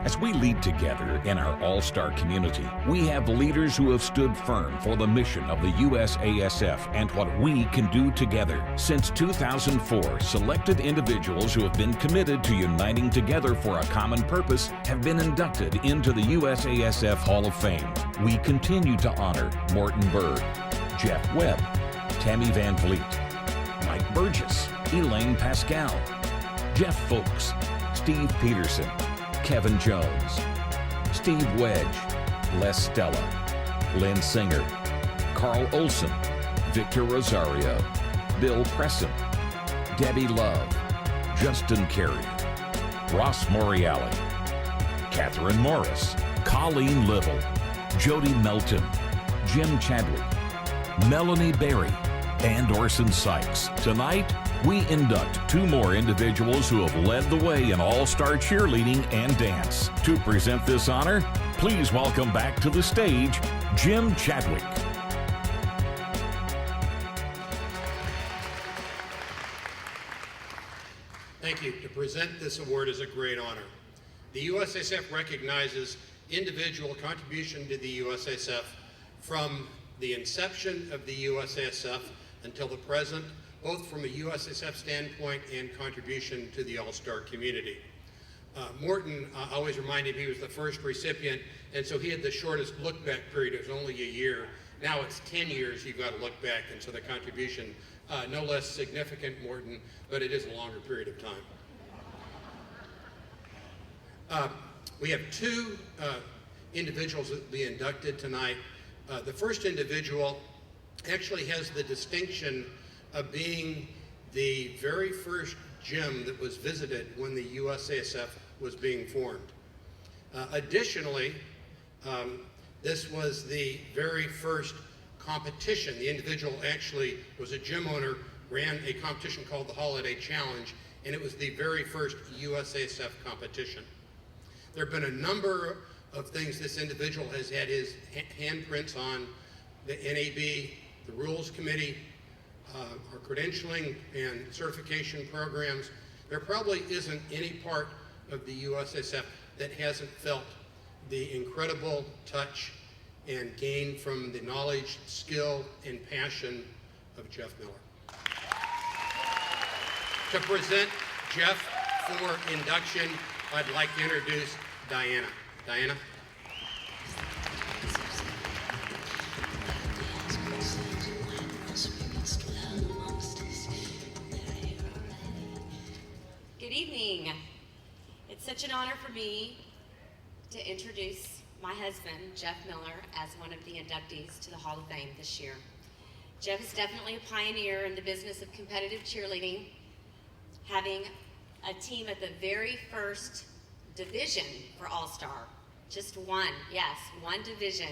As we lead together in our all-star community, we have leaders who have stood firm for the mission of the USASF and what we can do together. Since 2004, selected individuals who have been committed to uniting together for a common purpose have been inducted into the USASF Hall of Fame. We continue to honor Morton Berg, Jeff Webb, Tammy Van Vliet, Mike Burgess, Elaine Pascal, Jeff Folks, Steve Peterson, Kevin Jones, Steve Wedge, Les Stella, Lynn Singer, Carl Olson, Victor Rosario, Bill Presson, Debbie Love, Justin Carey, Ross Moriali, Catherine Morris, Colleen Little, Jody Melton, Jim Chadwick, Melanie Berry, and Orson Sykes. Tonight, we induct 2 more individuals who have led the way in all-star cheerleading and dance. To present this honor, please welcome back to the stage, Jim Chadwick. Thank you. To present this award is a great honor. The USASF recognizes individual contribution to the USASF from the inception of the USASF until the present, both from a USASF standpoint and contribution to the all-star community. Morton always reminded me he was the first recipient, and so he had the shortest look-back period. It was only a year. Now it's 10 years you've got to look back, and so the contribution, no less significant, Morton, but it is a longer period of time. We have 2 individuals that will be inducted tonight. The first individual actually has the distinction of being the very first gym that was visited when the USASF was being formed. Additionally, this was the very first competition. The individual actually was a gym owner, ran a competition called the Holiday Challenge, and it was the very first USASF competition. There have been a number of things this individual has had his handprints on: the NAB, the Rules Committee, our credentialing and certification programs. There probably isn't any part of the USASF that hasn't felt the incredible touch and gain from the knowledge, skill, and passion of Jeff Miller. To present Jeff for induction, I'd like to introduce Diana. Diana? Good evening. It's such an honor for me to introduce my husband, Jeff Miller, as one of the inductees to the Hall of Fame this year. Jeff is definitely a pioneer in the business of competitive cheerleading, having a team at the very first division for All-Star. Just one, yes, one division.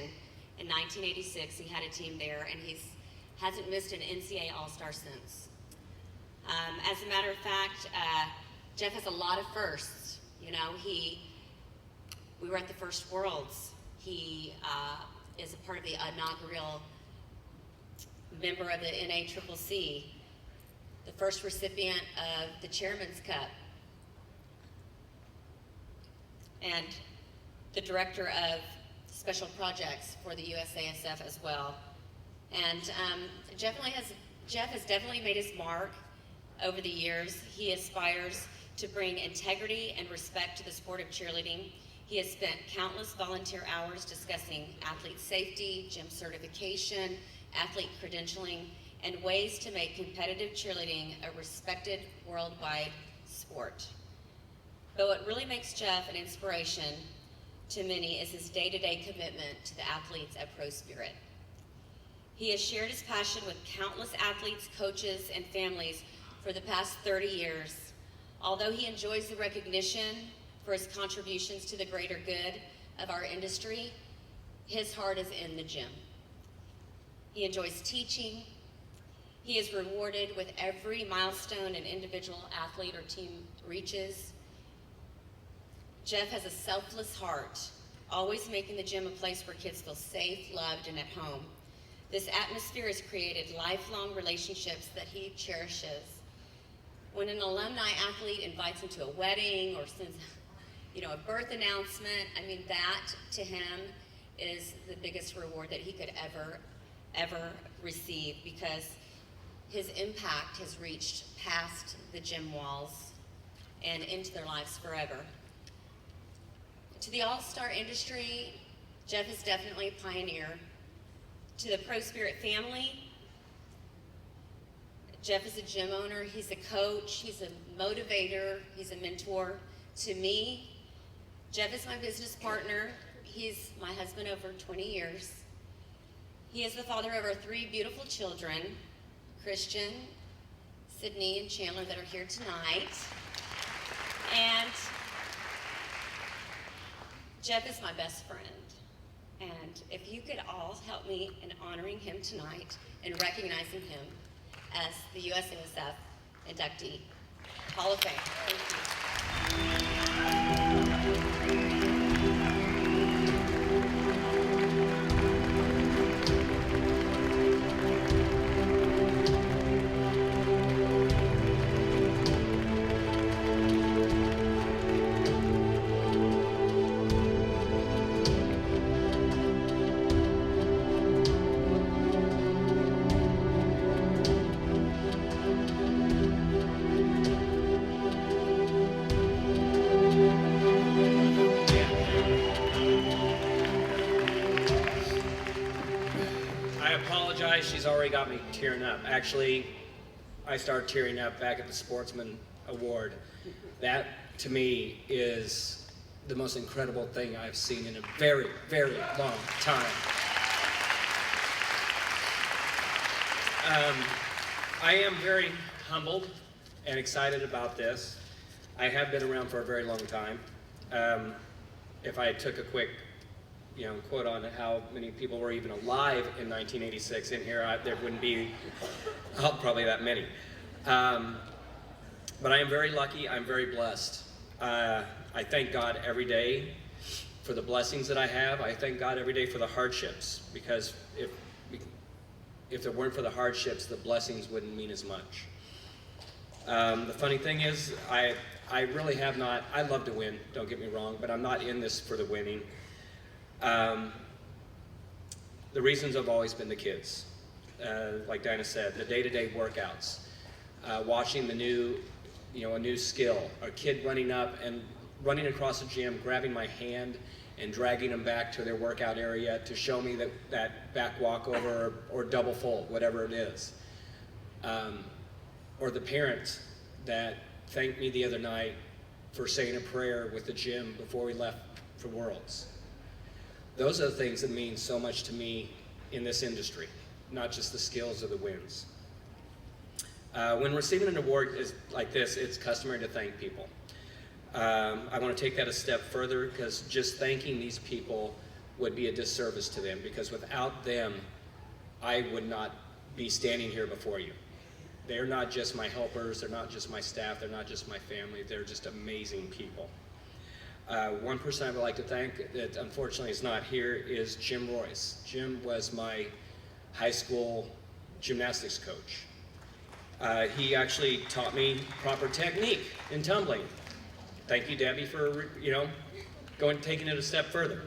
In 1986, he had a team there, and he hasn't missed an NCAA All-Star since. As a matter of fact, Jeff has a lot of firsts. You know, we were at the first Worlds. He is a part of the inaugural member of the NACCC, the first recipient of the Chairman's Cup, and the director of special projects for the USASF as well. And Jeff has definitely made his mark over the years. He aspires to bring integrity and respect to the sport of cheerleading. He has spent countless volunteer hours discussing athlete safety, gym certification, athlete credentialing, and ways to make competitive cheerleading a respected worldwide sport. But what really makes Jeff an inspiration to many is his day-to-day commitment to the athletes at Pro Spirit. He has shared his passion with countless athletes, coaches, and families for the past 30 years. Although he enjoys the recognition for his contributions to the greater good of our industry, his heart is in the gym. He enjoys teaching. He is rewarded with every milestone an individual athlete or team reaches. Jeff has a selfless heart, always making the gym a place where kids feel safe, loved, and at home. This atmosphere has created lifelong relationships that he cherishes. When an alumni athlete invites him to a wedding or sends a birth announcement. I mean, that to him is the biggest reward that he could ever receive, because his impact has reached past the gym walls and into their lives forever. To the all-star industry, Jeff is definitely a pioneer. To the Pro Spirit family, Jeff is a gym owner, he's a coach, he's a motivator, he's a mentor. To me, Jeff is my business partner. He's my husband over 20 years. He is the father of our 3 beautiful children, Christian, Sydney, and Chandler, that are here tonight. And Jeff is my best friend. And if you could all help me in honoring him tonight and recognizing him as the USASF Inductee Hall of Fame. Thank you. She's already got me tearing up. Actually, I started tearing up back at the Sportsman Award. That, to me, is the most incredible thing I've seen in a very, very long time. I am very humbled and excited about this. I have been around for a very long time. If I took a quick quote on how many people were even alive in 1986 in here, there wouldn't be probably that many. But I am very lucky, I'm very blessed. I thank God every day for the blessings that I have. I thank God every day for the hardships, because if there weren't for the hardships, the blessings wouldn't mean as much. The funny thing is, I really have not, I love to win, don't get me wrong, but I'm not in this for the winning. The reasons have always been the kids. Like Dinah said, the day-to-day workouts, watching a new skill, a kid running up and running across the gym, grabbing my hand and dragging them back to their workout area to show me that back walkover or double fold, whatever it is. Or the parents that thanked me the other night for saying a prayer with the gym before we left for Worlds. Those are the things that mean so much to me in this industry, not just the skills or the wins. When receiving an award like this, it's customary to thank people. I want to take that a step further, because just thanking these people would be a disservice to them, because without them, I would not be standing here before you. They're not just my helpers, they're not just my staff, they're not just my family, they're just amazing people. One person I would like to thank that unfortunately is not here is Jim Royce. Jim was my high school gymnastics coach. He actually taught me proper technique in tumbling. Thank you, Debbie, for taking it a step further.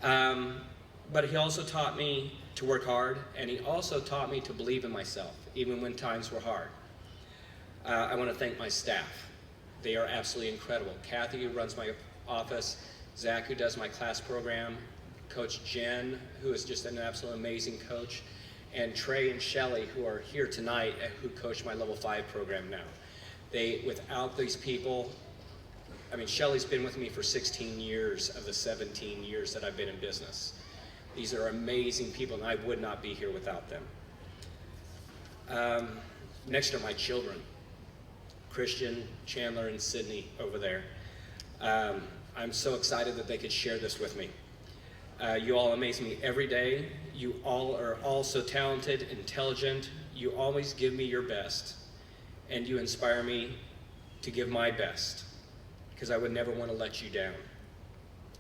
But he also taught me to work hard, and he also taught me to believe in myself, even when times were hard. I want to thank my staff. They are absolutely incredible. Kathy, who runs my office, Zach, who does my class program, Coach Jen, who is just an absolute amazing coach, and Trey and Shelly, who are here tonight, who coach my level 5 program now. Without these people, I mean, Shelly's been with me for 16 years of the 17 years that I've been in business. These are amazing people, and I would not be here without them. Next are my children, Christian, Chandler, and Sydney over there. I'm so excited that they could share this with me. You all amaze me every day. You all are so talented, intelligent. You always give me your best, and you inspire me to give my best, because I would never want to let you down.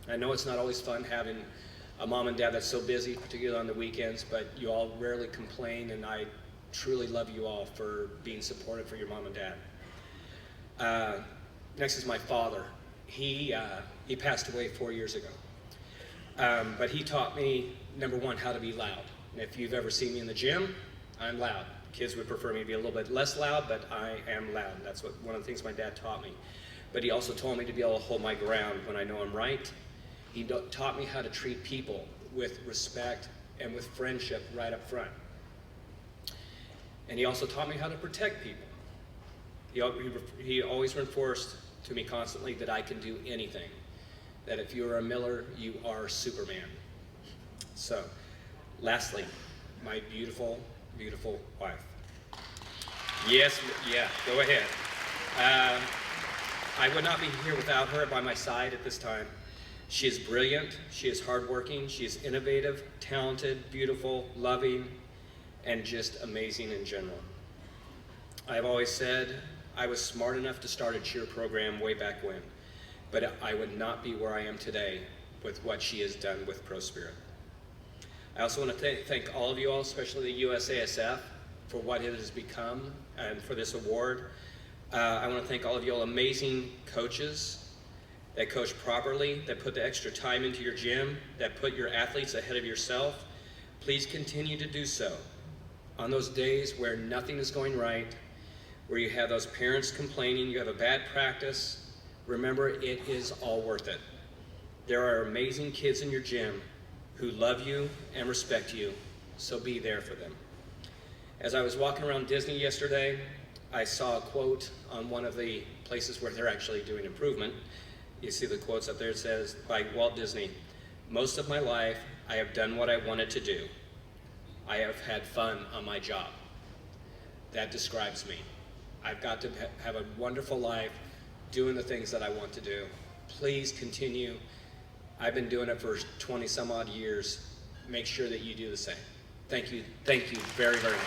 I know it's not always fun having a mom and dad that's so busy, particularly on the weekends, but you all rarely complain, and I truly love you all for being supportive for your mom and dad. Next is my father. he passed away 4 years ago. But he taught me, number one, how to be loud. And if you've ever seen me in the gym, I'm loud. Kids would prefer me to be a little bit less loud, but I am loud. That's one of the things my dad taught me. But he also told me to be able to hold my ground when I know I'm right. He taught me how to treat people with respect and with friendship right up front. And he also taught me how to protect people. He always reinforced to me constantly that I can do anything. That if you're a Miller, you are Superman. So, lastly, my beautiful, beautiful wife. Yes, yeah, go ahead. I would not be here without her by my side at this time. She is brilliant, she is hardworking, she is innovative, talented, beautiful, loving, and just amazing in general. I've always said I was smart enough to start a cheer program way back when, but I would not be where I am today with what she has done with Pro Spirit. I also want to thank all of you all, especially the USASF, for what it has become and for this award. I want to thank all of you all amazing coaches that coach properly, that put the extra time into your gym, that put your athletes ahead of yourself. Please continue to do so. On those days where nothing is going right, where you have those parents complaining, you have a bad practice, remember it is all worth it. There are amazing kids in your gym who love you and respect you, so be there for them. As I was walking around Disney yesterday, I saw a quote on one of the places where they're actually doing improvement. You see the quotes up there, it says, by Walt Disney, "Most of my life, I have done what I wanted to do. I have had fun on my job." That describes me. I've got to have a wonderful life doing the things that I want to do. Please continue. I've been doing it for 20 some odd years. Make sure that you do the same. Thank you very, very much.